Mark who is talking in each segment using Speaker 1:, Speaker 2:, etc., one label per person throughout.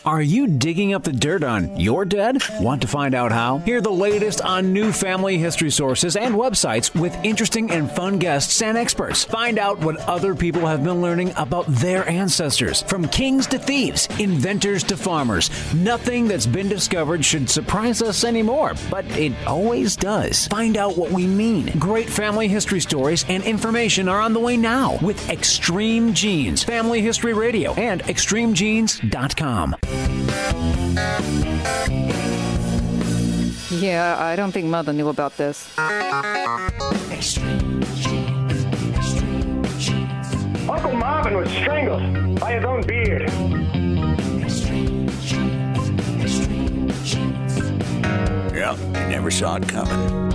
Speaker 1: Are you digging up the dirt on your dead? Want to find out how? Hear the latest on new family history sources and websites with interesting and fun guests and experts. Find out what other people have been learning about their ancestors. From kings to thieves, inventors to farmers, nothing that's been discovered should surprise us anymore, but it always does. Find out what we mean. Great family history stories and information are on the way now with Extreme Genes, Family History Radio, and extremegenes.com.
Speaker 2: Yeah, I don't think Mother knew about this.
Speaker 3: Extreme Genes. Extreme Genes.
Speaker 4: Uncle Marvin was strangled by his own beard.
Speaker 3: Extreme Genes. Extreme Genes.
Speaker 5: Yeah, you never saw it coming.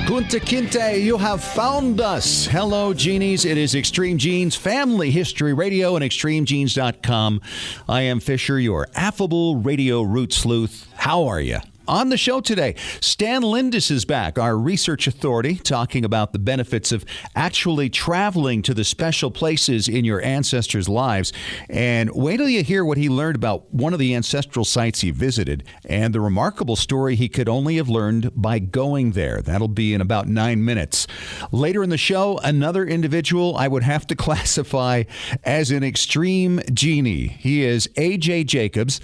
Speaker 6: Kunta Kinte, you have found us. Hello, genies. It is Extreme Genes, Family History Radio, and extremegenes.com. I am Fisher, your affable radio root sleuth. How are you? On the show today, Stan Lindis is back, our research authority, talking about the benefits of actually traveling to the special places in your ancestors' lives. And wait till you hear what he learned about one of the ancestral sites he visited and the remarkable story he could only have learned by going there. That'll be in about 9 minutes. Later in the show, another individual I would have to classify as an extreme genie. He is A.J. Jacobs,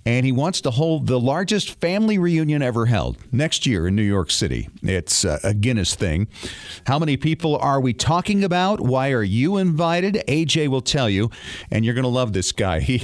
Speaker 6: and he wants to hold the largest family reunion ever held next year in New York City. It's a Guinness thing. How many people are we talking about? Why are you invited? AJ will tell you, and you're going to love this guy. He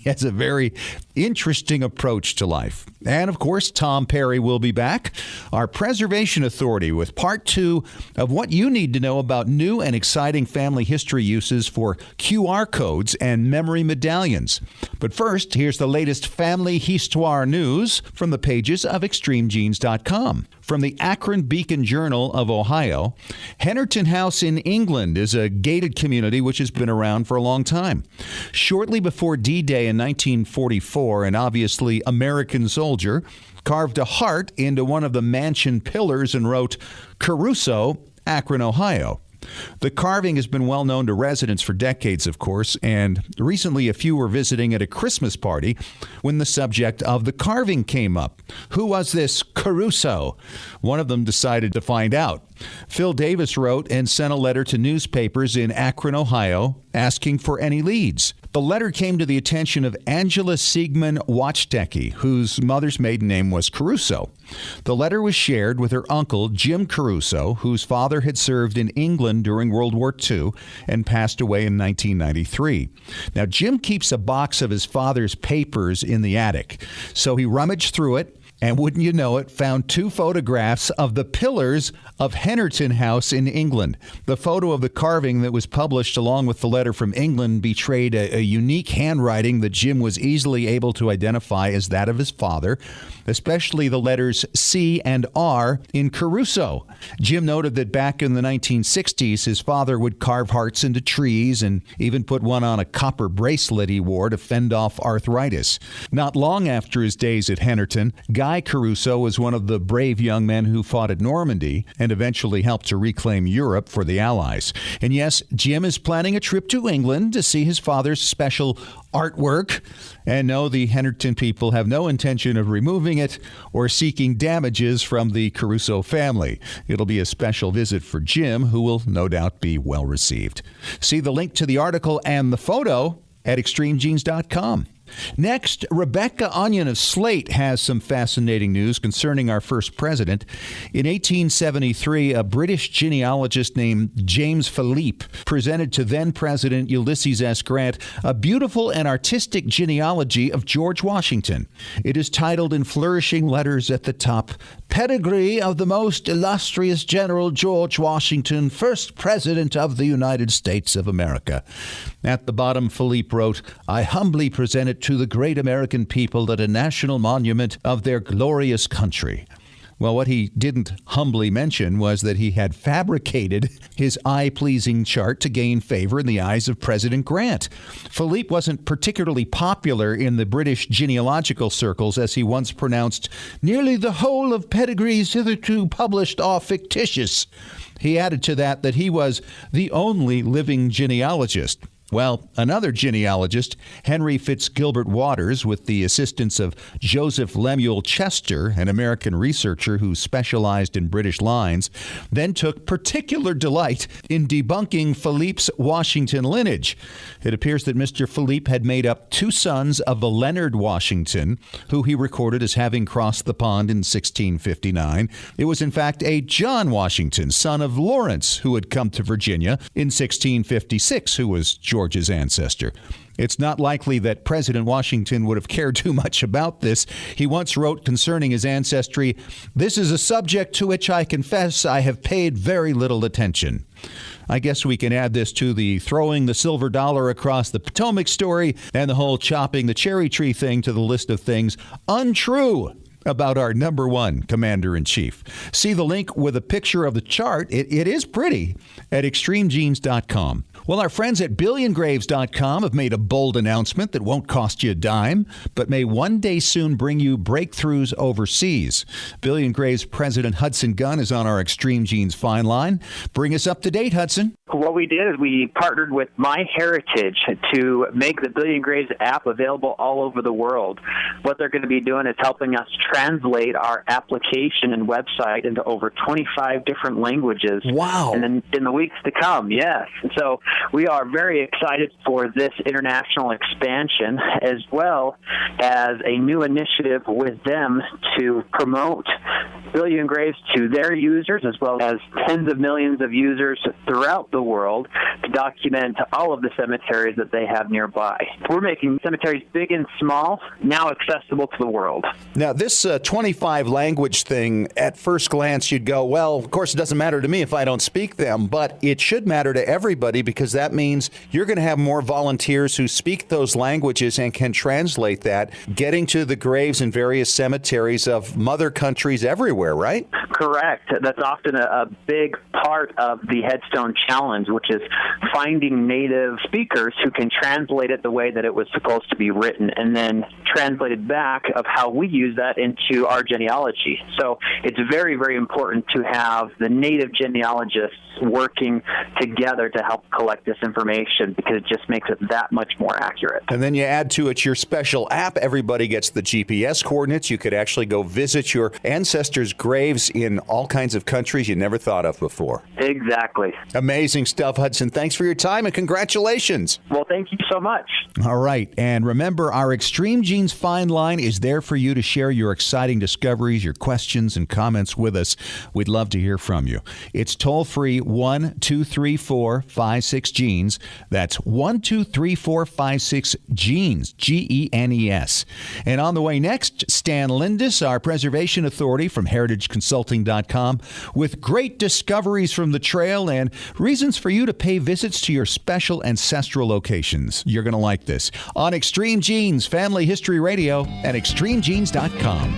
Speaker 6: has a very interesting approach to life. And, of course, Tom Perry will be back, our preservation authority, with part 2 of what you need to know about new and exciting family history uses for QR codes and memory medallions. But first, here's the latest family histoire news from the pages of extremegenes.com. From the Akron Beacon Journal of Ohio, Hennerton House in England is a gated community which has been around for a long time. Shortly before D-Day in 1944, an obviously American soldier carved a heart into one of the mansion pillars and wrote, "Caruso, Akron, Ohio." The carving has been well known to residents for decades, of course, and recently a few were visiting at a Christmas party when the subject of the carving came up. Who was this Caruso? One of them decided to find out. Phil Davis wrote and sent a letter to newspapers in Akron, Ohio, asking for any leads. The letter came to the attention of Angela Siegmund Watchdecke, whose mother's maiden name was Caruso. The letter was shared with her uncle, Jim Caruso, whose father had served in England during World War II and passed away in 1993. Now, Jim keeps a box of his father's papers in the attic, so he rummaged through it, and wouldn't you know it, found 2 photographs of the pillars of Hennerton House in England. The photo of the carving that was published along with the letter from England betrayed a unique handwriting that Jim was easily able to identify as that of his father, especially the letters C and R in Caruso. Jim noted that back in the 1960s, his father would carve hearts into trees and even put one on a copper bracelet he wore to fend off arthritis. Not long after his days at Hennerton, Guy Caruso was one of the brave young men who fought at Normandy and eventually helped to reclaim Europe for the Allies. And yes, Jim is planning a trip to England to see his father's special artwork. And no, the Hennerton people have no intention of removing it or seeking damages from the Caruso family. It'll be a special visit for Jim, who will no doubt be well received. See the link to the article and the photo at extremegenes.com. Next, Rebecca Onion of Slate has some fascinating news concerning our first president. In 1873, a British genealogist named James Philippe presented to then-President Ulysses S. Grant a beautiful and artistic genealogy of George Washington. It is titled in flourishing letters at the top, "Pedigree of the most illustrious General George Washington, first President of the United States of America." At the bottom, Philippe wrote, "I humbly present it to the great American people at a national monument of their glorious country." Well, what he didn't humbly mention was that he had fabricated his eye-pleasing chart to gain favor in the eyes of President Grant. Philippe wasn't particularly popular in the British genealogical circles, as he once pronounced, "Nearly the whole of pedigrees hitherto published are fictitious." He added to that he was the only living genealogist. Well, another genealogist, Henry Fitzgilbert Waters, with the assistance of Joseph Lemuel Chester, an American researcher who specialized in British lines, then took particular delight in debunking Philippe's Washington lineage. It appears that Mr. Philippe had made up two sons of a Leonard Washington, who he recorded as having crossed the pond in 1659. It was, in fact, a John Washington, son of Lawrence, who had come to Virginia in 1656, who was George's ancestor. It's not likely that President Washington would have cared too much about this. He once wrote concerning his ancestry, "This is a subject to which I confess I have paid very little attention." I guess we can add this to the throwing the silver dollar across the Potomac story and the whole chopping the cherry tree thing to the list of things untrue about our number one commander-in-chief. See the link with a picture of the chart. It is pretty at extremegenes.com. Well, our friends at billiongraves.com have made a bold announcement that won't cost you a dime, but may one day soon bring you breakthroughs overseas. Billion Graves President Hudson Gunn is on our Extreme Genes Fine Line. Bring us up to date, Hudson.
Speaker 7: What we did is we partnered with MyHeritage to make the Billion Graves app available all over the world. What they're going to be doing is helping us translate our application and website into over 25 different languages.
Speaker 6: Wow.
Speaker 7: And then in the weeks to come, yes. So we are very excited for this international expansion, as well as a new initiative with them to promote Billion Graves to their users, as well as tens of millions of users throughout the world, to document all of the cemeteries that they have nearby. We're making cemeteries big and small now accessible to the world.
Speaker 8: Now, this 25 language thing, at first glance, you'd go, well, of course, it doesn't matter to me if I don't speak them, but it should matter to everybody, because that means you're going to have more volunteers who speak those languages and can translate that, getting to the graves in various cemeteries of mother countries everywhere, right?
Speaker 7: Correct. That's often a big part of the headstone challenge, which is finding native speakers who can translate it the way that it was supposed to be written, and then translate it back of how we use that into our genealogy. So it's very, very important to have the native genealogists working together to help collect this information, because it just makes it that much more accurate.
Speaker 8: And then you add to it your special app. Everybody gets the GPS coordinates. You could actually go visit your ancestors' graves in all kinds of countries you never thought of before.
Speaker 7: Exactly.
Speaker 8: Amazing stuff, Hudson. Thanks for your time and congratulations.
Speaker 7: Well, thank you so much.
Speaker 6: All right. And remember, our Extreme Genes Fine Line is there for you to share your exciting discoveries, your questions, and comments with us. We'd love to hear from you. It's toll-free 1-234-56-GENES. That's 1-234-56-GENES, Genes. And on the way next, Stan Lindis, our preservation authority from heritageconsulting.com, with great discoveries from the trail and reasons for you to pay visits to your special ancestral locations. You're going to like this. On Extreme Genes, Family History Radio, at extremegenes.com.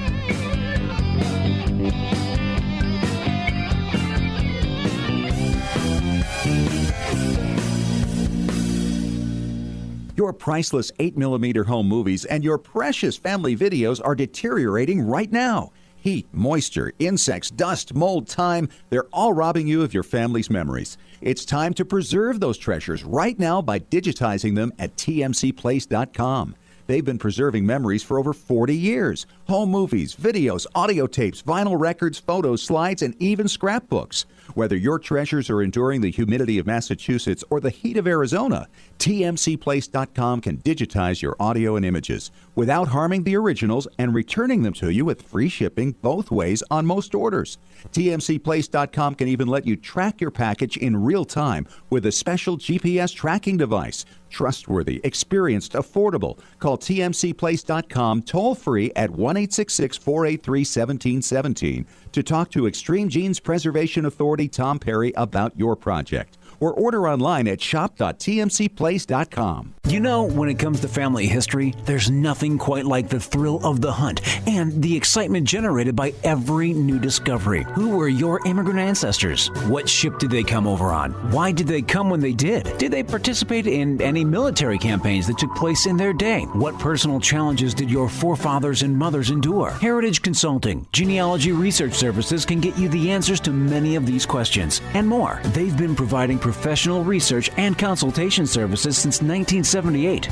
Speaker 6: Your priceless 8mm home movies and your precious family videos are deteriorating right now. Heat, moisture, insects, dust, mold, time, they're all robbing you of your family's memories. It's time to preserve those treasures right now by digitizing them at tmcplace.com. They've been preserving memories for over 40 years. Home movies, videos, audio tapes, vinyl records, photos, slides, and even scrapbooks. Whether your treasures are enduring the humidity of Massachusetts or the heat of Arizona, tmcplace.com can digitize your audio and images without harming the originals and returning them to you with free shipping both ways on most orders. tmcplace.com can even let you track your package in real time with a special GPS tracking device. Trustworthy, experienced, affordable. Call tmcplace.com toll-free at 1-866-483-1717 to talk to Extreme Genes Preservation Authority Tom Perry about your project, or order online at shop.tmcplace.com.
Speaker 1: You know, when it comes to family history, there's nothing quite like the thrill of the hunt and the excitement generated by every new discovery. Who were your immigrant ancestors? What ship did they come over on? Why did they come when they did? Did they participate in any military campaigns that took place in their day? What personal challenges did your forefathers and mothers endure? Heritage Consulting, Genealogy Research Services can get you the answers to many of these questions and more. They've been providing professional research and consultation services since 1978.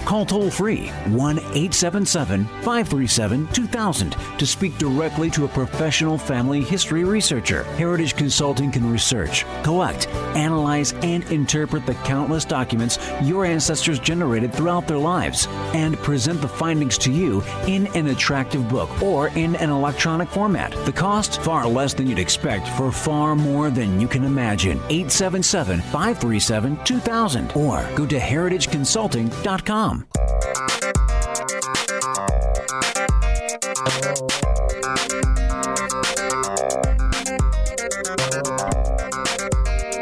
Speaker 1: Call toll-free 1-877-537-2000 to speak directly to a professional family history researcher. Heritage Consulting can research, collect, analyze, and interpret the countless documents your ancestors generated throughout their lives and present the findings to you in an attractive book or in an electronic format. The cost? Far less than you'd expect for far more than you can imagine. 877-537-2000 or go to heritageconsulting.com.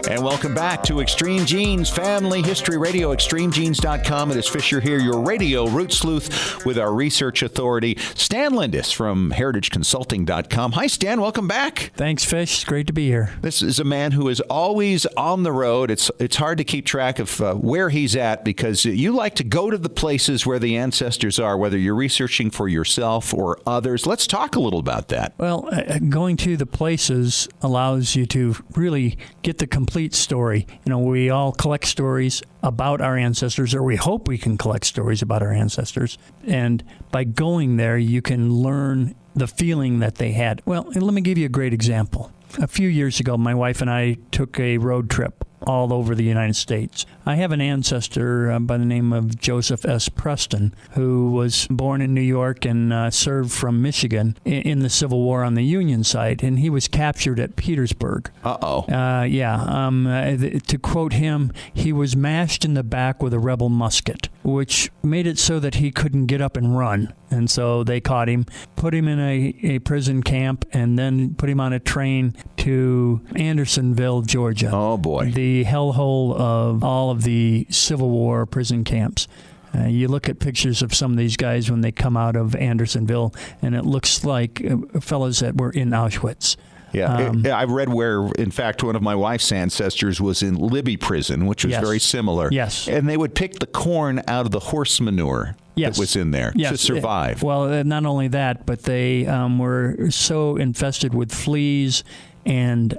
Speaker 6: And welcome back to Extreme Genes Family History Radio, extremegenes.com. It is Fisher here, your radio root sleuth with our research authority, Stan Lindis from heritageconsulting.com. Hi, Stan. Welcome back.
Speaker 9: Thanks, Fish. It's great to be here.
Speaker 6: This is a man who is always on the road. It's hard to keep track of where he's at because you like to go to the places where the ancestors are, whether you're researching for yourself or others. Let's talk a little about that.
Speaker 9: Well, going to the places allows you to really get the complete story. You know, we all collect stories about our ancestors, or we hope we can collect stories about our ancestors. And by going there, you can learn the feeling that they had. Well, let me give you a great example. A few years ago, my wife and I took a road trip all over the United States. I have an ancestor by the name of Joseph S. Preston, who was born in New York and served from Michigan in the Civil War on the Union side, and he was captured at Petersburg. To quote him, he was mashed in the back with a rebel musket, which made it so that he couldn't get up and run. And so they caught him, put him in a prison camp, and then put him on a train to Andersonville, Georgia.
Speaker 6: Oh, boy.
Speaker 9: The hellhole of all of the Civil War prison camps. You look at pictures of some of these guys when they come out of Andersonville, and it looks like fellows that were in Auschwitz.
Speaker 6: Yeah, I read where, in fact, one of my wife's ancestors was in Libby prison, which was very similar.
Speaker 9: Yes.
Speaker 6: And they would pick the corn out of the horse manure that was in there to survive.
Speaker 9: Well, not only that, but they were so infested with fleas and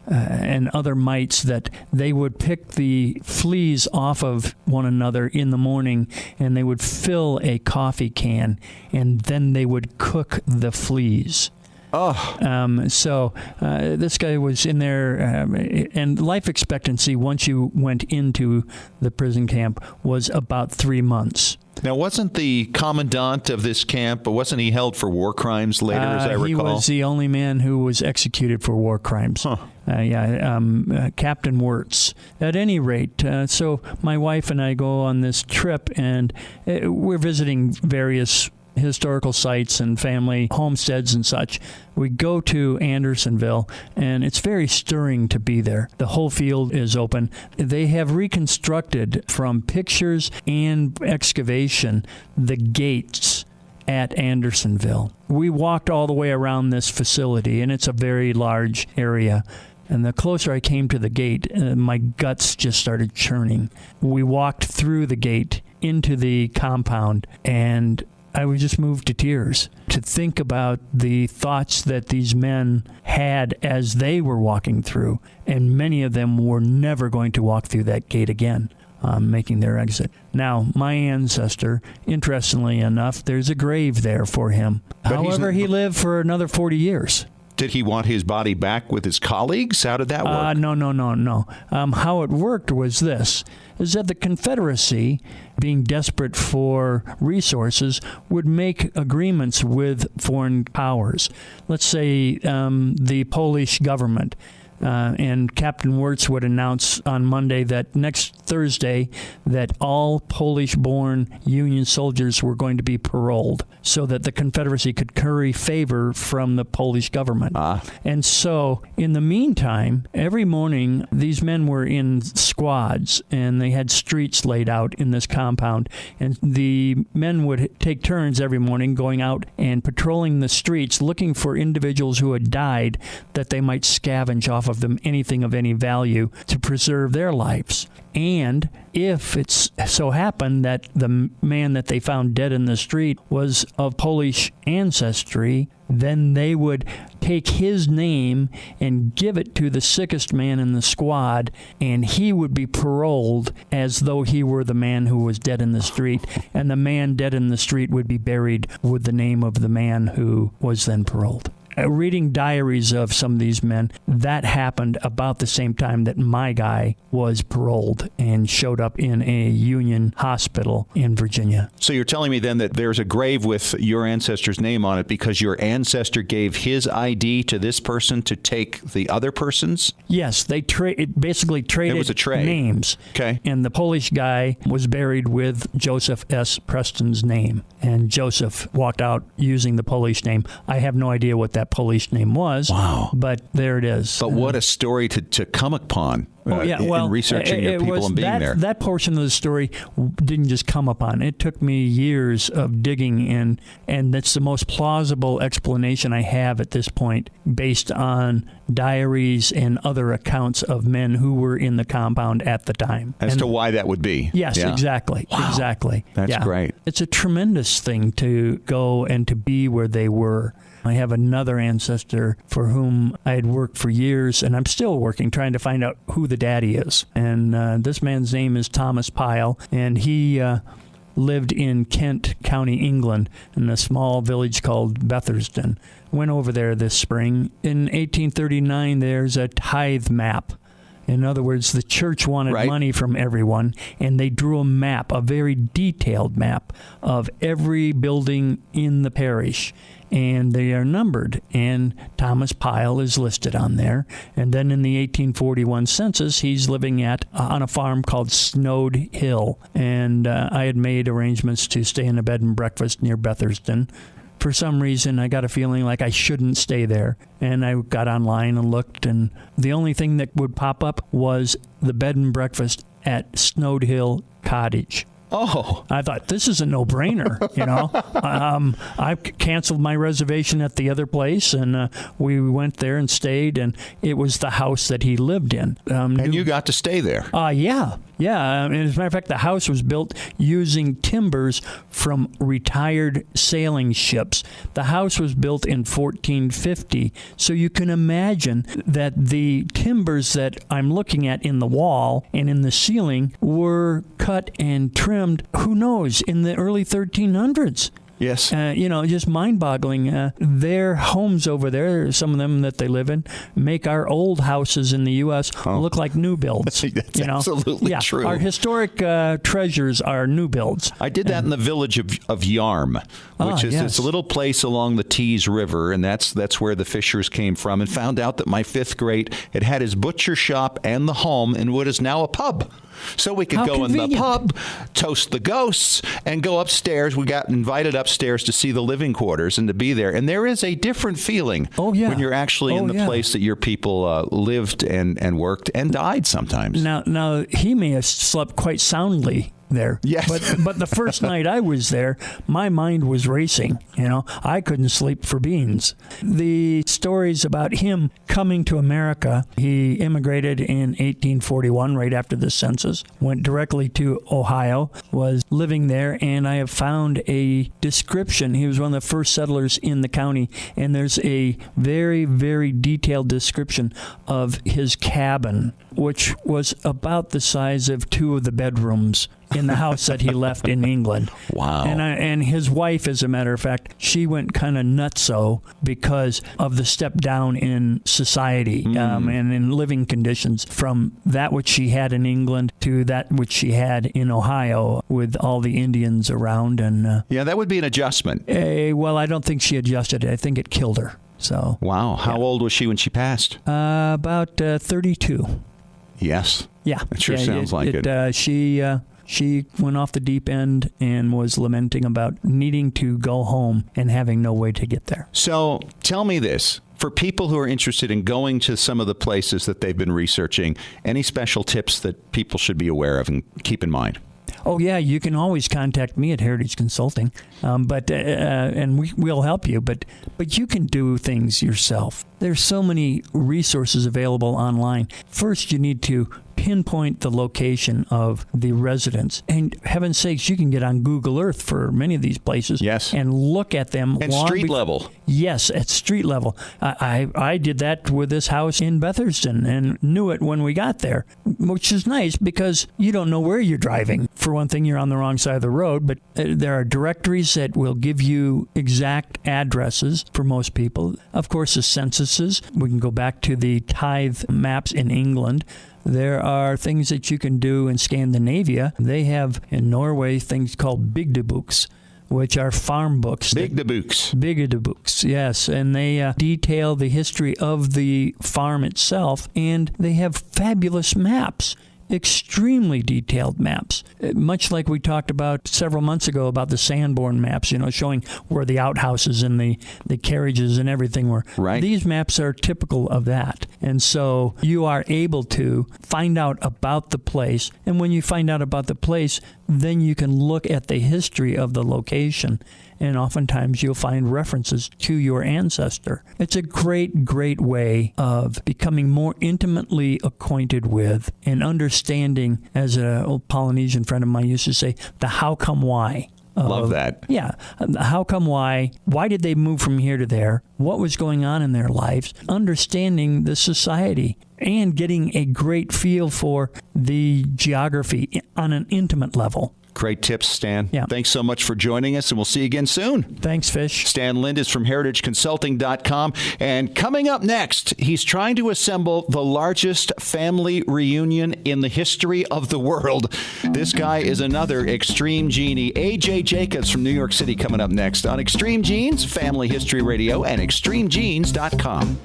Speaker 9: other mites that they would pick the fleas off of one another in the morning, and they would fill a coffee can, and then they would cook the fleas. So this guy was in there, and life expectancy once you went into the prison camp was about 3 months.
Speaker 6: Now, wasn't the commandant of this camp, wasn't he held for war crimes later, as I recall?
Speaker 9: He was the only man who was executed for war crimes. Captain Wirtz. At any rate, so my wife and I go on this trip, and we're visiting various historical sites and family homesteads and such. We go to Andersonville, and it's very stirring to be there. The whole field is open. They have reconstructed from pictures and excavation the gates at Andersonville. We walked all the way around this facility, and it's a very large area. And the closer I came to the gate, my guts just started churning. We walked through the gate into the compound, and I was just moved to tears to think about the thoughts that these men had as they were walking through, and many of them were never going to walk through that gate again, making their exit. Now, my ancestor, interestingly enough, there's a grave there for him. However, he lived for another 40 years.
Speaker 6: Did he want his body back with his colleagues? How did that work?
Speaker 9: No. How it worked was this, is that the Confederacy, being desperate for resources, would make agreements with foreign powers. Let's say the Polish government. And Captain Wirtz would announce on Monday that next Thursday that all Polish-born Union soldiers were going to be paroled so that the Confederacy could curry favor from the Polish government. And so, in the meantime, every morning, these men were in squads, and they had streets laid out in this compound. And the men would take turns every morning going out and patrolling the streets, looking for individuals who had died that they might scavenge off of them anything of any value to preserve their lives. And if it's so happened that the man that they found dead in the street was of Polish ancestry, then they would take his name and give it to the sickest man in the squad, and he would be paroled as though he were the man who was dead in the street, and the man dead in the street would be buried with the name of the man who was then paroled. Reading diaries of some of these men, that happened about the same time that my guy was paroled and showed up in a Union hospital in Virginia.
Speaker 8: So you're telling me then that there's a grave with your ancestor's name on it because your ancestor gave his ID to this person to take the other person's?
Speaker 9: Yes, they basically traded
Speaker 8: It was a trade.
Speaker 9: names.
Speaker 8: Okay.
Speaker 9: And the Polish guy was buried with Joseph S. Preston's name. And Joseph walked out using the Polish name. I have no idea what that Polish name was.
Speaker 8: Wow.
Speaker 9: But there it is.
Speaker 8: But what a story to come upon
Speaker 9: in
Speaker 8: researching your people and being there.
Speaker 9: That portion of the story didn't just come upon. It took me years of digging in, and that's the most plausible explanation I have at this point based on diaries and other accounts of men who were in the compound at the time.
Speaker 8: As to why that would be.
Speaker 9: Yes,
Speaker 8: Yeah.
Speaker 9: exactly.
Speaker 8: Wow.
Speaker 9: Exactly.
Speaker 8: That's great.
Speaker 9: It's a tremendous thing to go and to be where they were. I have another ancestor for whom I had worked for years, and I'm still working, trying to find out who the daddy is. And this man's name is Thomas Pyle, and he lived in Kent County, England, in a small village called Bethersden. Went over there this spring. In 1839, there's a tithe map. In other words, the church wanted money from everyone, and they drew a map, a very detailed map of every building in the parish. And they are numbered, and Thomas Pyle is listed on there. And then in the 1841 census, he's living on a farm called Snowed Hill. And I had made arrangements to stay in a bed and breakfast near Bethersden. For some reason, I got a feeling like I shouldn't stay there. And I got online and looked, and the only thing that would pop up was the bed and breakfast at Snowed Hill Cottage.
Speaker 8: Oh.
Speaker 9: I thought, this is a no-brainer, you know. I canceled my reservation at the other place, and we went there and stayed, and it was the house that he lived in.
Speaker 8: And you got to stay there?
Speaker 9: Yeah. Yeah. As a matter of fact, the house was built using timbers from retired sailing ships. The house was built in 1450, so you can imagine that the timbers that I'm looking at in the wall and in the ceiling were cut and trimmed, who knows, in the early 1300s.
Speaker 8: Yes.
Speaker 9: Just mind-boggling. Their homes over there, some of them that they live in, make our old houses in the U.S. look like new builds.
Speaker 8: That's absolutely true.
Speaker 9: Our historic treasures are new builds.
Speaker 8: I did that in the village of Yarm, which is this little place along the Tees River, and that's where the Fishers came from, and found out that my fifth great had his butcher shop and the home in what is now a pub. So we could go in the pub, toast the ghosts, and go upstairs. We got invited upstairs to see the living quarters and to be there. And there is a different feeling when you're actually in the place that your people lived and worked and died sometimes.
Speaker 9: Now, he may have slept quite soundly there.
Speaker 8: Yes.
Speaker 9: But the first night I was there, my mind was racing. I couldn't sleep for beans. The stories about him coming to America, he immigrated in 1841, right after the census, went directly to Ohio, was living there, and I have found a description. He was one of the first settlers in the county, and there's a very, very detailed description of his cabin, which was about the size of two of the bedrooms in the house that he left in England.
Speaker 8: Wow.
Speaker 9: And his wife, as a matter of fact, she went kind of nutso because of the step down in society and in living conditions from that which she had in England to that which she had in Ohio with all the Indians around. And
Speaker 8: that would be an adjustment.
Speaker 9: Well, I don't think she adjusted it. I think it killed her. So.
Speaker 8: Wow. How old was she when she passed?
Speaker 9: About 32.
Speaker 6: Yes.
Speaker 9: Yeah.
Speaker 6: It sure sounds like it.
Speaker 9: She went off the deep end and was lamenting about needing to go home and having no way to get there.
Speaker 6: So tell me this. For people who are interested in going to some of the places that they've been researching, any special tips that people should be aware of and keep in mind?
Speaker 9: Oh, yeah, you can always contact me at Heritage Consulting, and we'll help you. But you can do things yourself. There's so many resources available online. First, you need to pinpoint the location of the residence. And heaven's sakes, you can get on Google Earth for many of these places.
Speaker 6: Yes.
Speaker 9: And look at them.
Speaker 6: And street level.
Speaker 9: Yes, at street level. I did that with this house in Betherston and knew it when we got there, which is nice because you don't know where you're driving. For one thing, you're on the wrong side of the road, but there are directories that will give you exact addresses for most people. Of course, the censuses. We can go back to the tithe maps in England. There are things that you can do in Scandinavia. They have in Norway things called bygdebooks, which are farm books. Bygdebooks, yes. And they detail the history of the farm itself, and they have fabulous maps. Extremely detailed maps, much like we talked about several months ago about the Sanborn maps, showing where the outhouses and the carriages and everything were.
Speaker 6: Right.
Speaker 9: These maps are typical of that. And so you are able to find out about the place. And when you find out about the place, then you can look at the history of the location. And oftentimes you'll find references to your ancestor. It's a great, great way of becoming more intimately acquainted with and understanding, as an old Polynesian friend of mine used to say, the how come why.
Speaker 6: Love that.
Speaker 9: Yeah. How come why? Why did they move from here to there? What was going on in their lives? Understanding the society and getting a great feel for the geography on an intimate level.
Speaker 6: Great tips, Stan.
Speaker 9: Yeah.
Speaker 6: Thanks so much for joining us, and we'll see you again soon.
Speaker 9: Thanks, Fish.
Speaker 6: Stan Lind is from heritageconsulting.com. And coming up next, he's trying to assemble the largest family reunion in the history of the world. This guy is another extreme genie. A.J. Jacobs from New York City coming up next on Extreme Genes, Family History Radio, and extremegenes.com.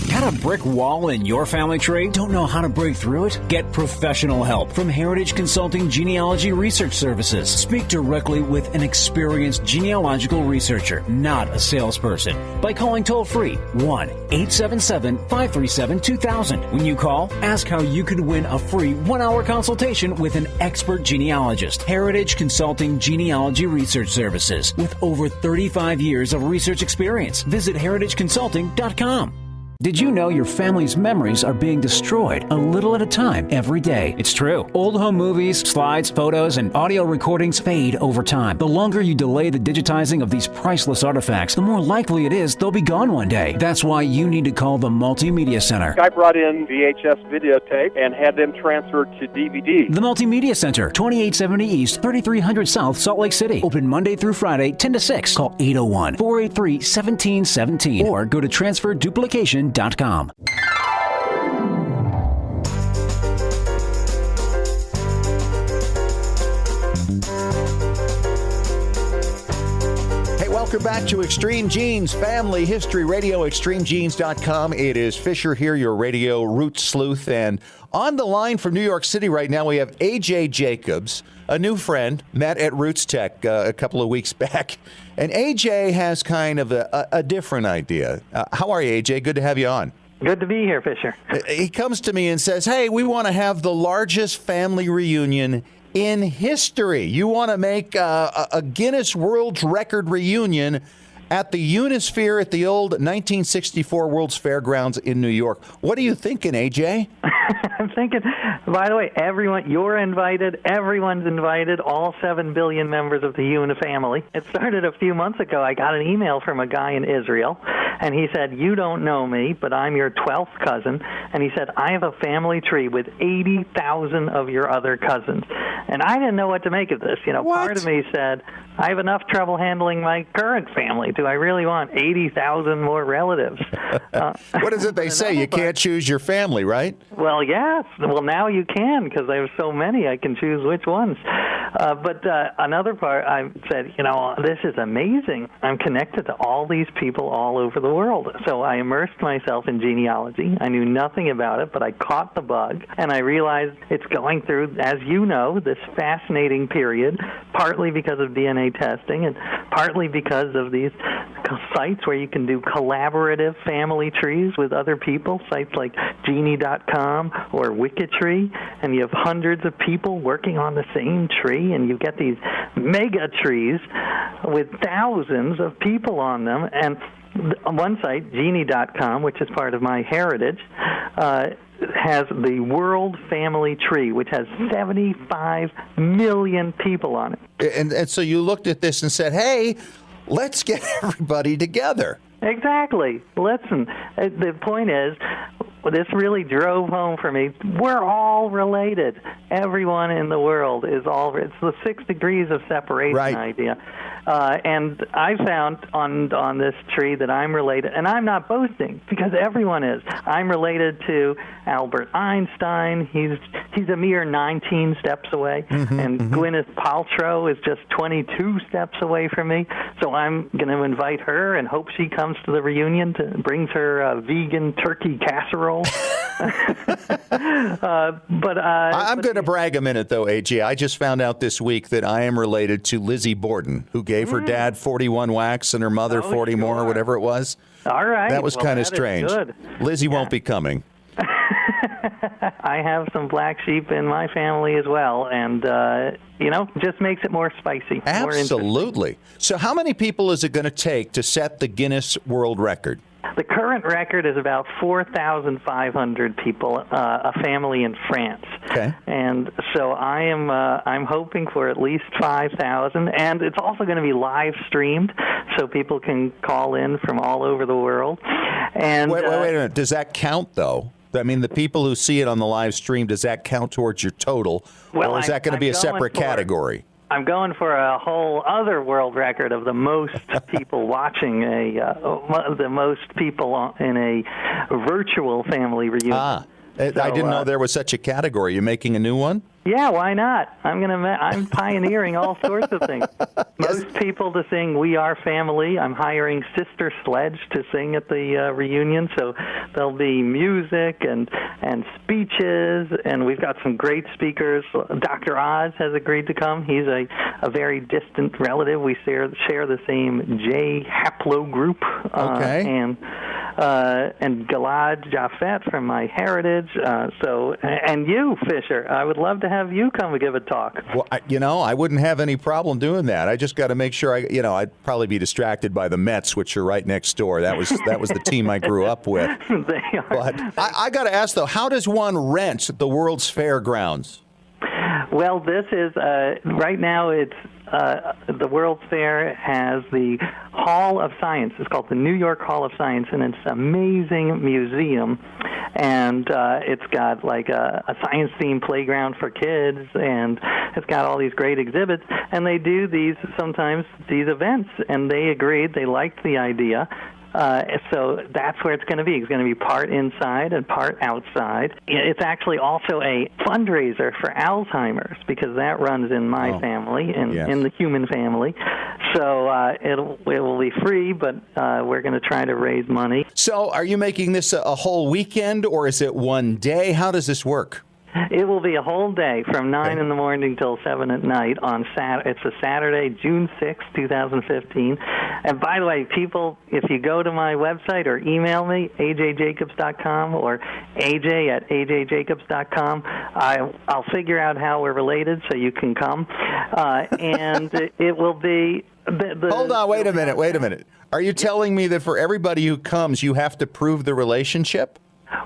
Speaker 1: Got a brick wall in your family tree? Don't know how to break through it? Get professional help from Heritage Consulting Genealogy Research Services. Speak directly with an experienced genealogical researcher, not a salesperson, by calling toll-free 1-877-537-2000. When you call, ask how you could win a free 1-hour consultation with an expert genealogist. Heritage Consulting Genealogy Research Services, with over 35 years of research experience. Visit heritageconsulting.com. Did you know your family's memories are being destroyed a little at a time every day? It's true. Old home movies, slides, photos, and audio recordings fade over time. The longer you delay the digitizing of these priceless artifacts, the more likely it is they'll be gone one day. That's why you need to call the Multimedia Center.
Speaker 10: I brought in VHS videotape and had them transferred to DVD.
Speaker 1: The Multimedia Center, 2870 East, 3300 South, Salt Lake City. Open Monday through Friday, 10 to 6. Call 801-483-1717 or go to transferduplication.com.
Speaker 8: Welcome back to Extreme Genes, Family History Radio, extremegenes.com. It is Fisher here, your radio root sleuth. And on the line from New York City right now, we have A.J. Jacobs, a new friend, met at Roots Tech a couple of weeks back. And A.J. has kind of a different idea. How are you, A.J.? Good to have you on.
Speaker 11: Good to be here, Fisher.
Speaker 8: He comes to me and says, hey, we want to have the largest family reunion in history. You want to make a Guinness World Record reunion at the Unisphere at the old 1964 World's Fairgrounds in New York. What are you thinking, AJ?
Speaker 11: I'm thinking, by the way, everyone, you're invited, everyone's invited, all 7 billion members of the Una family. It started a few months ago. I got an email from a guy in Israel, and he said, you don't know me, but I'm your 12th cousin. And he said, I have a family tree with 80,000 of your other cousins. And I didn't know what to make of this. You know, part of me said, I have enough trouble handling my current family. Do I really want 80,000 more relatives?
Speaker 8: What is it they say? You can't choose your family, right?
Speaker 11: Well, yes. Well, now you can, because I have so many, I can choose which ones. But another part, I said, this is amazing. I'm connected to all these people all over the world. So I immersed myself in genealogy. I knew nothing about it, but I caught the bug, and I realized it's going through, as you know, this fascinating period, partly because of DNA testing and partly because of these sites where you can do collaborative family trees with other people, sites like genie.com or Wikitree, and you have hundreds of people working on the same tree, and you get these mega trees with thousands of people on them. And on one site, genie.com, which is part of my heritage, has the World Family Tree, which has 75 million people on it.
Speaker 8: And so you looked at this and said, hey, let's get everybody together.
Speaker 11: Exactly. Listen, the point is, this really drove home for me. We're all related. Everyone in the world is all. It's the 6 degrees of separation idea. And I found on this tree that I'm related, and I'm not boasting because everyone is. I'm related to Albert Einstein. He's a mere 19 steps away, and Gwyneth Paltrow is just 22 steps away from me. So I'm going to invite her and hope she comes to the reunion brings her vegan turkey casserole.
Speaker 8: I'm going to brag a minute, though, AJ. I just found out this week that I am related to Lizzie Borden, who gave her dad 41 whacks and her mother 40 more, or whatever it was.
Speaker 11: All right.
Speaker 8: That was kind of strange.
Speaker 11: Good.
Speaker 8: Lizzie won't be coming.
Speaker 11: I have some black sheep in my family as well, and, just makes it more spicy.
Speaker 8: Absolutely. So how many people is it going to take to set the Guinness World Record?
Speaker 11: The current record is about 4,500 people, a family in France.
Speaker 8: Okay.
Speaker 11: And so I'm hoping for at least 5,000, and it's also going to be live streamed, so people can call in from all over the world. And
Speaker 8: wait a minute. Does that count, though? I mean, the people who see it on the live stream, does that count towards your total, or is that going to be a separate category?
Speaker 11: I'm going for a whole other world record of the most people watching the most people in a virtual family reunion.
Speaker 8: I didn't know there was such a category. You're making a new one?
Speaker 11: Yeah, why not? I'm pioneering all sorts of things. Most people to sing "We Are Family." I'm hiring Sister Sledge to sing at the reunion, so there'll be music and speeches, and we've got some great speakers. Dr. Oz has agreed to come. He's a very distant relative. We share the same J haplogroup. And Gilad Jaffet from my heritage. And you, Fisher, I would love to have you come and give a talk.
Speaker 8: Well, I wouldn't have any problem doing that. I just got to make sure I'd probably be distracted by the Mets, which are right next door. That was the team I grew up with.
Speaker 11: They are.
Speaker 8: But I got to ask, though, how does one rent the World's Fairgrounds?
Speaker 11: Well, this is right now. It's the World's Fair has the Hall of Science. It's called the New York Hall of Science, and it's an amazing museum. And it's got like a science-themed playground for kids, and it's got all these great exhibits. And they do these events, and they agreed. They liked the idea. So that's where it's going to be. It's going to be part inside and part outside. It's actually also a fundraiser for Alzheimer's because that runs in my family, in the human family. So it will be free, but we're going to try to raise money.
Speaker 8: So are you making this a whole weekend, or is it one day? How does this work?
Speaker 11: It will be a whole day from 9 in the morning till 7 at night on It's a Saturday, June 6, 2015. And by the way, people, if you go to my website or email me, ajjacobs.com or aj@ajjacobs.com, I'll figure out how we're related so you can come. And it will be...
Speaker 8: Hold on, wait a minute. Are you telling me that for everybody who comes, you have to prove the relationship?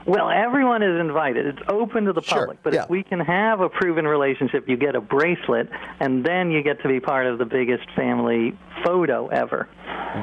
Speaker 11: Well, everyone is invited. It's open to the public. But if we can have a proven relationship, you get a bracelet, and then you get to be part of the biggest family photo ever.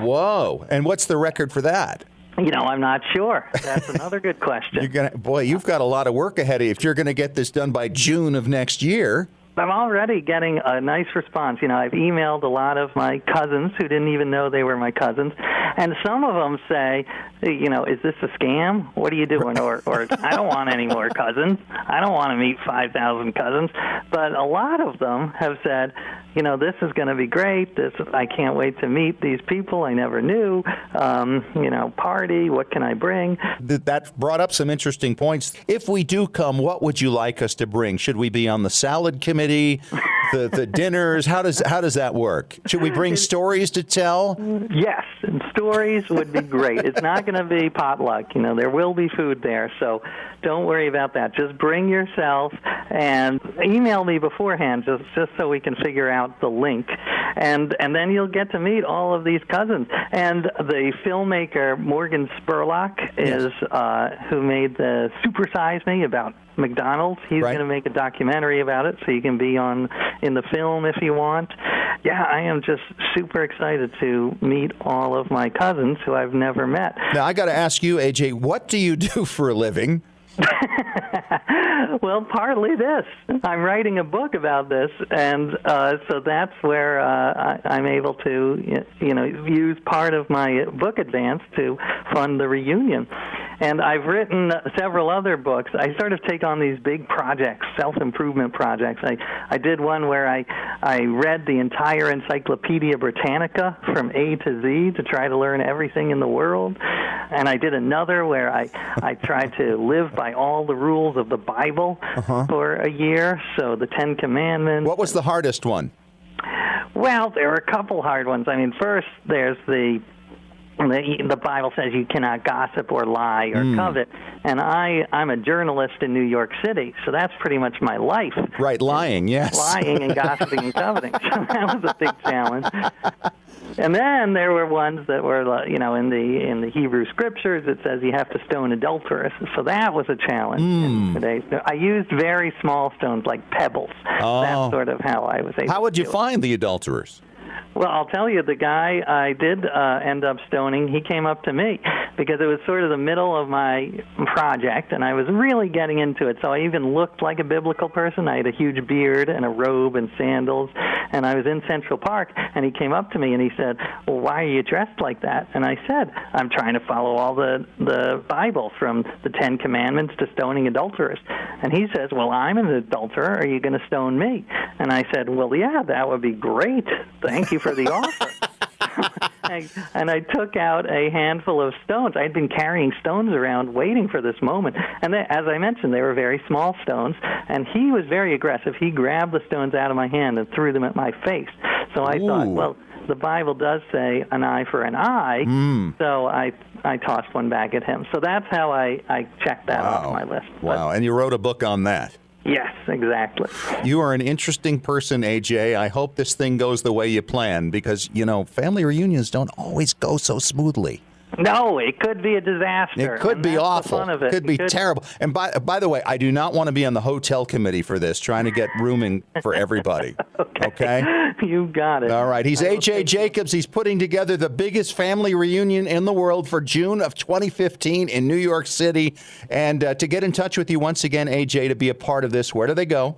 Speaker 8: Whoa. And what's the record for that?
Speaker 11: I'm not sure. That's another good question.
Speaker 8: You've got a lot of work ahead of you. If you're going to get this done by June of next year.
Speaker 11: I'm already getting a nice response. I've emailed a lot of my cousins who didn't even know they were my cousins, and some of them say, is this a scam? What are you doing? Or I don't want any more cousins. I don't want to meet 5,000 cousins. But a lot of them have said, this is going to be great. I can't wait to meet these people I never knew. Party, what can I bring?
Speaker 8: That brought up some interesting points. If we do come, what would you like us to bring? Should we be on the salad committee, the dinners? How does that work? Should we bring stories to tell?
Speaker 11: Yes, and stories would be great. It's not going to be potluck. There will be food there, so don't worry about that. Just bring yourself and email me beforehand just so we can figure out the link. And then you'll get to meet all of these cousins. And the filmmaker Morgan Spurlock is who made the Super Size Me about McDonald's. He's going to make a documentary about it, so you can be in the film if you want. Yeah, I am just super excited to meet all of my cousins who I've never met.
Speaker 8: Now, I got to ask you, AJ, what do you do for a living?
Speaker 11: Well, partly this. I'm writing a book about this, and so that's where I'm able to, use part of my book advance to fund the reunion. And I've written several other books. I sort of take on these big projects, self-improvement projects. I did one where I read the entire Encyclopedia Britannica from A to Z to try to learn everything in the world. And I did another where I tried to live by all the rules of the Bible for a year, so the Ten Commandments.
Speaker 8: What was the hardest one?
Speaker 11: Well, there were a couple hard ones. I mean, first there's the Bible says you cannot gossip or lie or covet, and I'm a journalist in New York City, so that's pretty much my life.
Speaker 8: Right, lying, yes.
Speaker 11: Lying and gossiping and coveting. So that was a big challenge. And then there were ones that were, in the Hebrew Scriptures, it says you have to stone adulterers. So that was a challenge. I used very small stones like pebbles. That's sort of how I was able to do it.
Speaker 8: How would you find the adulterers?
Speaker 11: Well, I'll tell you, the guy I did end up stoning, he came up to me because it was sort of the middle of my project, and I was really getting into it. So I even looked like a biblical person. I had a huge beard and a robe and sandals, and I was in Central Park, and he came up to me and he said, well, why are you dressed like that? And I said, I'm trying to follow all the Bible, from the Ten Commandments to stoning adulterers. And he says, well, I'm an adulterer. Are you going to stone me? And I said, well, yeah, that would be great. Thank you for the offer. And I took out a handful of stones. I'd been carrying stones around waiting for this moment. And as I mentioned, they were very small stones. And he was very aggressive. He grabbed the stones out of my hand and threw them at my face. So I thought, well, the Bible does say an eye for an eye. So I tossed one back at him. So that's how I checked that off my list.
Speaker 8: Wow. And you wrote a book on that.
Speaker 11: Yes, exactly.
Speaker 8: You are an interesting person, AJ. I hope this thing goes the way you plan, because, family reunions don't always go so smoothly.
Speaker 11: No, it could be a disaster.
Speaker 8: It could be awful.
Speaker 11: The fun of it.
Speaker 8: Could be terrible. And by the way, I do not want to be on the hotel committee for this, trying to get rooming for everybody. Okay?
Speaker 11: You got it.
Speaker 8: All right. He's AJ Jacobs. He's putting together the biggest family reunion in the world for June of 2015 in New York City. And to get in touch with you once again, AJ, to be a part of this, where do they go?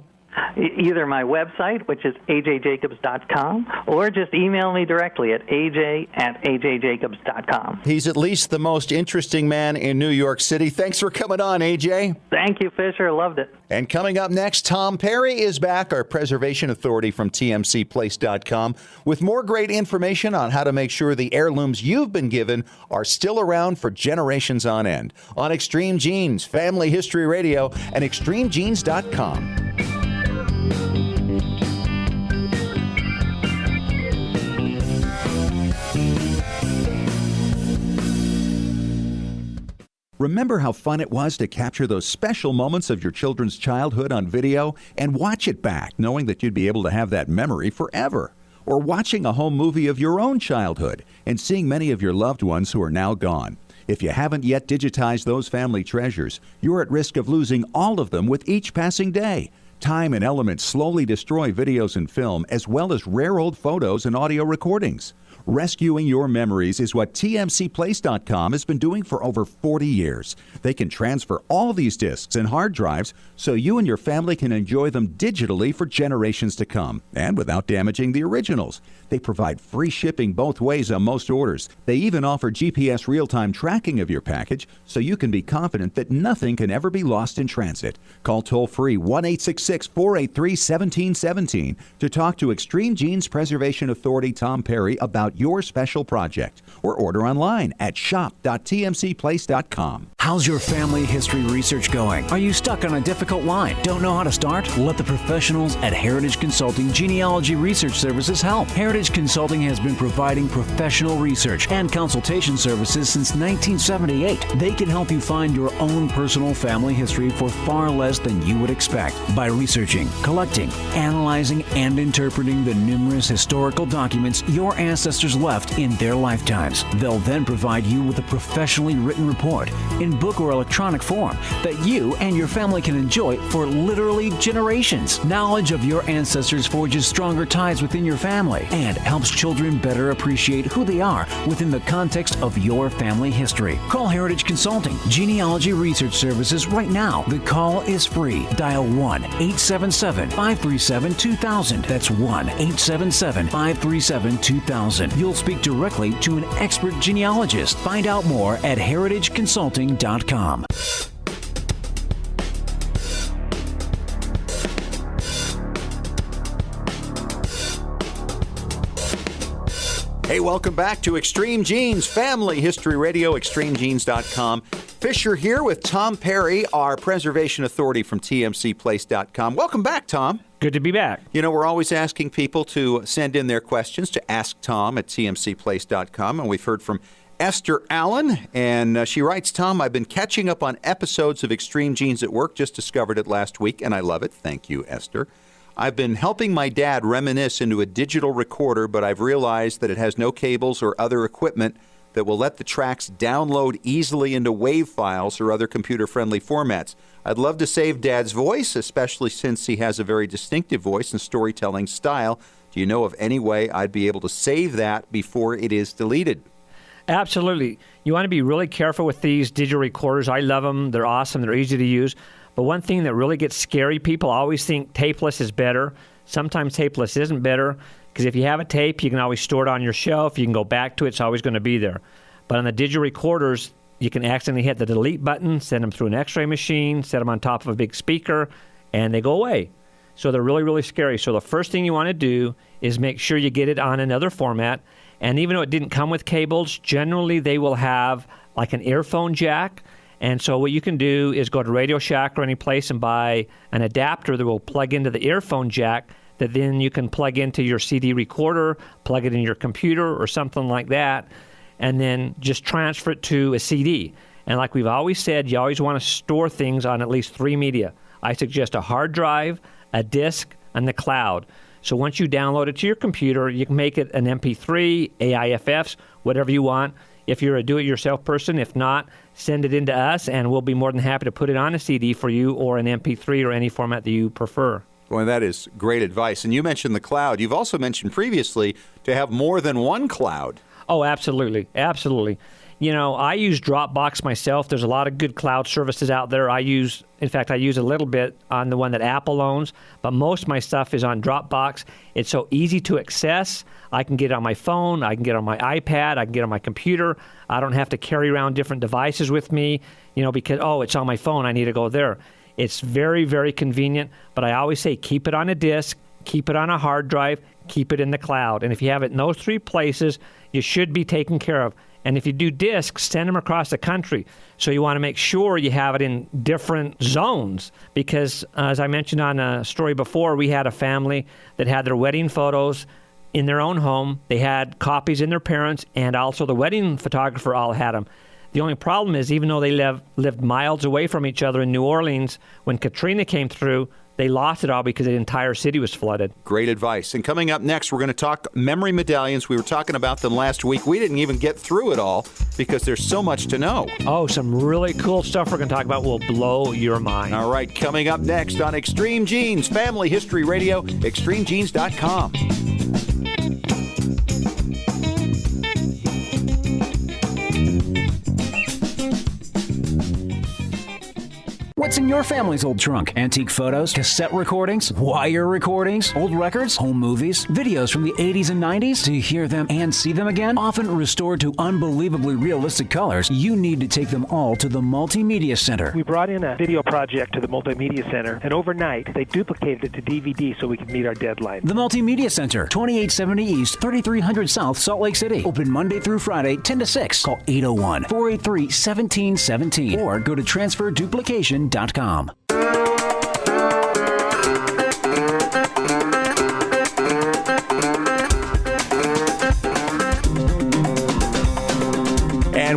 Speaker 11: Either my website, which is ajjacobs.com, or just email me directly at aj@ajjacobs.com.
Speaker 8: He's at least the most interesting man in New York City. Thanks for coming on, AJ.
Speaker 11: Thank you, Fisher. Loved it.
Speaker 8: And coming up next, Tom Perry is back, our preservation authority from tmcplace.com, with more great information on how to make sure the heirlooms you've been given are still around for generations on end. On Extreme Genes, Family History Radio, and extremegenes.com.
Speaker 6: Remember how fun it was to capture those special moments of your children's childhood on video and watch it back, knowing that you'd be able to have that memory forever? Or watching a home movie of your own childhood and seeing many of your loved ones who are now gone. If you haven't yet digitized those family treasures, you're at risk of losing all of them with each passing day.
Speaker 12: Time and elements slowly destroy videos and film, as well as rare old photos and audio recordings. Rescuing your memories is what TMCPlace.com has been doing for over 40 years. They can transfer all these discs and hard drives so you and your family can enjoy them digitally for generations to come, and without damaging the originals. They provide free shipping both ways on most orders. They even offer GPS real-time tracking of your package so you can be confident that nothing can ever be lost in transit. Call toll-free 1-866-483-1717 to talk to Extreme Genes Preservation Authority Tom Perry about your special project, or order online at shop.tmcplace.com.
Speaker 1: How's your family history research going? Are you stuck on a difficult line? Don't know how to start? Let the professionals at Heritage Consulting Genealogy Research Services help. Heritage Consulting has been providing professional research and consultation services since 1978. They can help you find your own personal family history for far less than you would expect by researching, collecting, analyzing, and interpreting the numerous historical documents your ancestors left in their lifetimes. They'll then provide you with a professionally written report in book or electronic form that you and your family can enjoy for literally generations. Knowledge of your ancestors forges stronger ties within your family and helps children better appreciate who they are within the context of your family history. Call Heritage Consulting Genealogy Research Services right now. The call is free. Dial 1-877-537-2000. That's 1-877-537-2000. You'll speak directly to an expert genealogist. Find out more at heritageconsulting.com.
Speaker 8: Hey, welcome back to Extreme Genes Family History Radio, extremegenes.com. Fisher here with Tom Perry, our preservation authority from tmcplace.com. Welcome back, Tom.
Speaker 13: Good to be back.
Speaker 8: You know, we're always asking people to send in their questions to asktom at tmcplace.com, and we've heard from Esther Allen, and she writes, Tom, I've been catching up on episodes of Extreme Genes at Work, just discovered it last week, and I love it. Thank you, Esther. I've been helping my dad reminisce into a digital recorder, but I've realized that it has no cables or other equipment that will let the tracks download easily into WAV files or other computer-friendly formats. I'd love to save Dad's voice, especially since he has a very distinctive voice and storytelling style. Do you know of any way I'd be able to save that before it is deleted?
Speaker 13: Absolutely. You want to be really careful with these digital recorders. I love them. They're awesome. They're easy to use. But one thing that really gets scary, people always think tapeless is better. Sometimes tapeless isn't better, because if you have a tape, you can always store it on your shelf. You can go back to it. It's always going to be there. But on the digital recorders, you can accidentally hit the delete button, send them through an x-ray machine, set them on top of a big speaker, and they go away. So they're really, really scary. So the first thing you want to do is make sure you get it on another format. And even though it didn't come with cables, generally they will have like an earphone jack. And so what you can do is go to Radio Shack or any place and buy an adapter that will plug into the earphone jack that then you can plug into your CD recorder, plug it in your computer or something like that, and then just transfer it to a CD. And like we've always said, you always want to store things on at least 3 media. I suggest a hard drive, a disk, and the cloud. So once you download it to your computer, you can make it an MP3, AIFFs, whatever you want. If you're a do-it-yourself person, if not, send it in to us, and we'll be more than happy to put it on a CD for you or an MP3 or any format that you prefer.
Speaker 8: Well, that is great advice. And you mentioned the cloud. You've also mentioned previously to have more than one cloud.
Speaker 13: Oh, absolutely. Absolutely. You know, I use Dropbox myself. There's a lot of good cloud services out there. In fact, I use a little bit on the one that Apple owns, but most of my stuff is on Dropbox. It's so easy to access. I can get it on my phone. I can get it on my iPad. I can get it on my computer. I don't have to carry around different devices with me, because, it's on my phone. I need to go there. It's very, very convenient, but I always say keep it on a disk, keep it on a hard drive, keep it in the cloud. And if you have it in those 3 places, you should be taken care of. And if you do discs, send them across the country. So you want to make sure you have it in different zones because, as I mentioned on a story before, we had a family that had their wedding photos in their own home. They had copies in their parents', and also the wedding photographer all had them. The only problem is, even though they lived miles away from each other in New Orleans, when Katrina came through, they lost it all because the entire city was flooded.
Speaker 8: Great advice. And coming up next, we're going to talk memory medallions. We were talking about them last week. We didn't even get through it all because there's so much to know.
Speaker 13: Oh, some really cool stuff we're going to talk about will blow your mind.
Speaker 8: All right, coming up next on Extreme Genes, Family History Radio, extremegenes.com.
Speaker 1: What's in your family's old trunk? Antique photos, cassette recordings, wire recordings, old records, home movies, videos from the 80s and 90s? To hear them and see them again, often restored to unbelievably realistic colors, you need to take them all to the Multimedia Center.
Speaker 14: We brought in a video project to the Multimedia Center, and overnight, they duplicated it to DVD so we could meet our deadline.
Speaker 1: The Multimedia Center, 2870 East, 3300 South, Salt Lake City. Open Monday through Friday, 10 to 6. Call 801-483-1717 or go to transferduplication.com.
Speaker 8: And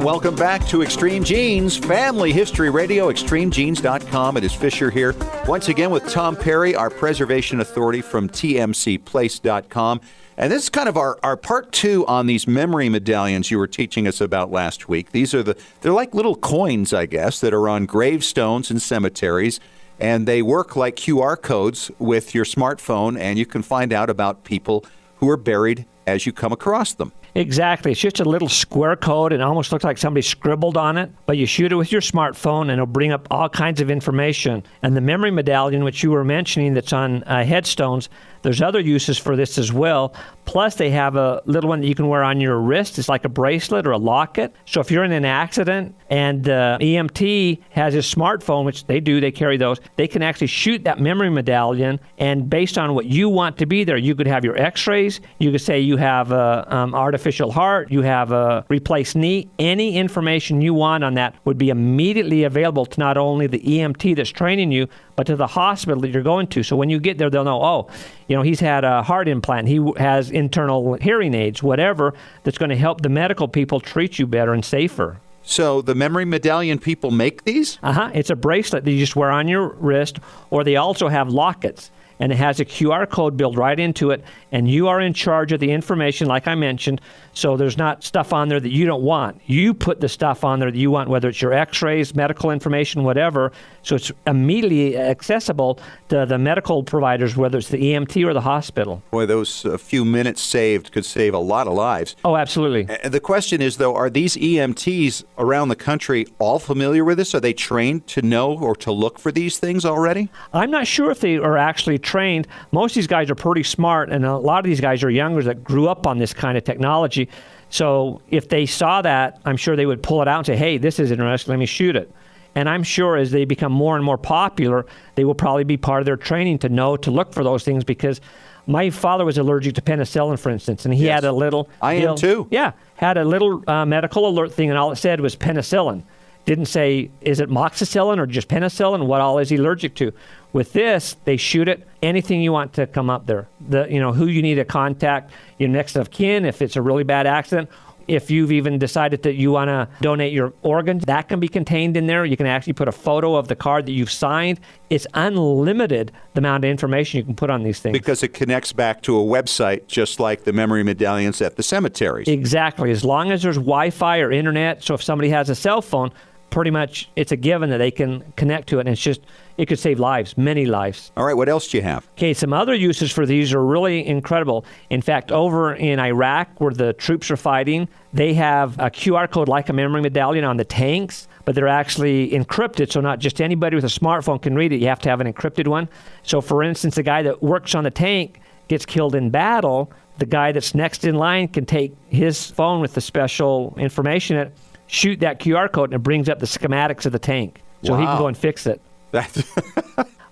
Speaker 8: welcome back to Extreme Genes, Family History Radio, extremegenes.com. It is Fisher here, once again with Tom Perry, our preservation authority from tmcplace.com. And this is kind of our part two on these memory medallions you were teaching us about last week. They're like little coins, I guess, that are on gravestones in cemeteries. And they work like QR codes with your smartphone, and you can find out about people who are buried as you come across them.
Speaker 13: Exactly. It's just a little square code. It almost looks like somebody scribbled on it, but you shoot it with your smartphone and it'll bring up all kinds of information. And the memory medallion, which you were mentioning, that's on headstones, there's other uses for this as well. Plus, they have a little one that you can wear on your wrist. It's like a bracelet or a locket. So if you're in an accident and EMT has his smartphone, which they do, they carry those, they can actually shoot that memory medallion. And based on what you want to be there, you could have your x-rays. You could say you have an artificial heart. You have a replaced knee. Any information you want on that would be immediately available to not only the EMT that's training you, but to the hospital that you're going to. So when you get there, they'll know, oh, he's had a heart implant. He has internal hearing aids, whatever, that's going to help the medical people treat you better and safer.
Speaker 8: So the memory medallion people make these?
Speaker 13: It's a bracelet that you just wear on your wrist, or they also have lockets. And it has a QR code built right into it, and you are in charge of the information, like I mentioned, so there's not stuff on there that you don't want. You put the stuff on there that you want, whether it's your x-rays, medical information, whatever, so it's immediately accessible to the medical providers, whether it's the EMT or the hospital.
Speaker 8: Boy, those few minutes saved could save a lot of lives.
Speaker 13: Oh, absolutely.
Speaker 8: The question is, though, are these EMTs around the country all familiar with this? Are they trained to know or to look for these things already?
Speaker 13: I'm not sure if they are actually trained. Most of these guys are pretty smart, and a lot of these guys are younger that grew up on this kind of technology. So if they saw that, I'm sure they would pull it out and say, hey, this is interesting, let me shoot it. And I'm sure as they become more and more popular, they will probably be part of their training to know to look for those things, because my father was allergic to penicillin, for instance, and he had a little...
Speaker 8: I am too.
Speaker 13: Yeah, had a little medical alert thing, and all it said was penicillin. Didn't say, is it moxicillin or just penicillin? What all is he allergic to? With this, they shoot it, anything you want to come up there. Who you need to contact, your next of kin, if it's a really bad accident. If you've even decided that you want to donate your organs, that can be contained in there. You can actually put a photo of the card that you've signed. It's unlimited, the amount of information you can put on these things.
Speaker 8: Because it connects back to a website, just like the memory medallions at the cemeteries.
Speaker 13: Exactly. As long as there's Wi-Fi or internet, so if somebody has a cell phone, pretty much it's a given that they can connect to it, and it could save lives, many lives.
Speaker 8: All right, what else do you have?
Speaker 13: Okay, some other uses for these are really incredible. In fact, over in Iraq, where the troops are fighting, they have a QR code like a memory medallion on the tanks, but they're actually encrypted, so not just anybody with a smartphone can read it. You have to have an encrypted one. So for instance, the guy that works on the tank gets killed in battle, the guy that's next in line can take his phone with the special information in it, shoot that QR code, and it brings up the schematics of the tank. So he can go and fix it.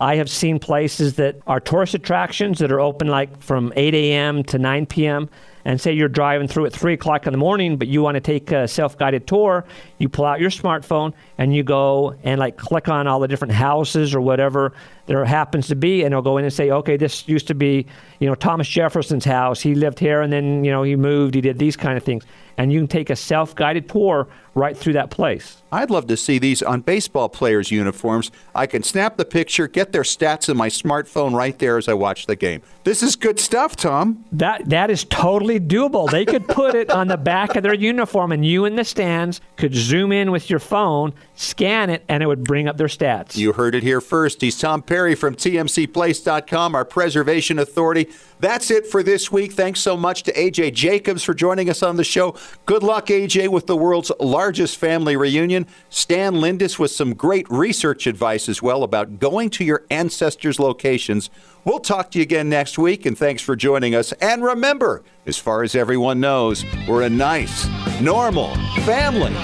Speaker 13: I have seen places that are tourist attractions that are open like from 8 a.m. to 9 p.m. And say you're driving through at 3 o'clock in the morning, but you want to take a self-guided tour, you pull out your smartphone and you go and click on all the different houses or whatever there happens to be, and it'll go in and say, okay, this used to be, Thomas Jefferson's house. He lived here, and then, he moved. He did these kind of things. and you can take a self-guided tour right through that place.
Speaker 8: I'd love to see these on baseball players' uniforms. I can snap the picture, get their stats in my smartphone right there as I watch the game. This is good stuff, Tom.
Speaker 13: That is totally doable. They could put it on the back of their uniform, and you in the stands could zoom in with your phone, scan it, and it would bring up their stats.
Speaker 8: You heard it here first. He's Tom Perry from TMCplace.com, our preservation authority. That's it for this week. Thanks so much to A.J. Jacobs for joining us on the show. Good luck, A.J., with the world's largest family reunion. Stan Lindis with some great research advice as well about going to your ancestors' locations. We'll talk to you again next week, and thanks for joining us. And remember, as far as everyone knows, we're a nice, normal family.